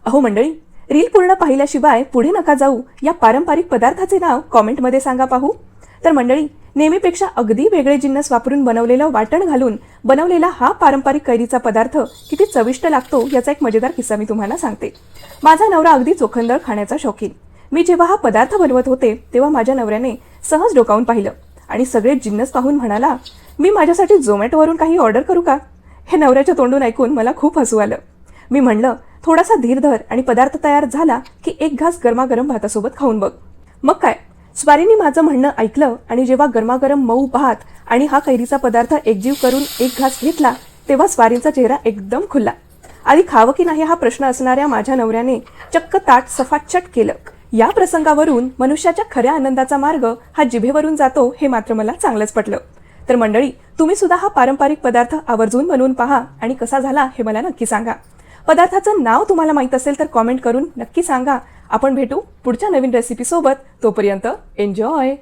अहो मंडळी, रील पूर्ण पाहिल्याशिवाय पुढे नका जाऊ. या पारंपरिक पदार्थाचे नाव कॉमेंटमध्ये सांगा पाहू. तर मंडळी, नेहमीपेक्षा अगदी वेगळे जिन्नस वापरून बनवलेलं वाटण घालून बनवलेला हा पारंपरिक कैरीचा पदार्थ किती चविष्ट लागतो याचा एक मजेदार किस्सा मी तुम्हाला सांगते. माझा नवरा अगदी चोखंदळ खाण्याचा शौकीन. मी जेव्हा हा पदार्थ बनवत होते तेव्हा माझ्या नवऱ्याने सहज डोकावून पाहिलं आणि सगळे जिन्नस पाहून म्हणाला, मी माझ्यासाठी झोमॅटोवरून काही ऑर्डर करू का? हे नवऱ्याच्या तोंडून ऐकून मला खूप हसू आलं. मी म्हणलं, थोडासा धीर धर आणि पदार्थ तयार झाला की एक घास गरमागरम भातासोबत खाऊन बघ. मग काय, स्वारीने माझं म्हणणं ऐकलं आणि जेव्हा गरमागरम मऊ भात आणि हा कैरीचा पदार्थ एकजीव करून एक घास घेतला तेव्हा स्वारीचा चेहरा एकदम खुलला. आधी खावं की नाही हा प्रश्न असणाऱ्या माझ्या नवऱ्याने चक्क ताट सफाचट केलं. या प्रसंगावरून मनुष्याच्या खऱ्या आनंदाचा मार्ग हा जिभेवरून जातो हे मात्र मला चांगलंच पटलं. तर मंडळी, तुम्ही सुद्धा हा पारंपरिक पदार्थ आवर्जून बनवून पहा आणि कसा झाला हे मला नक्की सांगा. पदार्थाचं नाव तुम्हाला माहीत असेल तर कॉमेंट करून नक्की सांगा. आपण भेटू पुढच्या नवीन रेसिपी सोबत. तोपर्यंत एन्जॉय.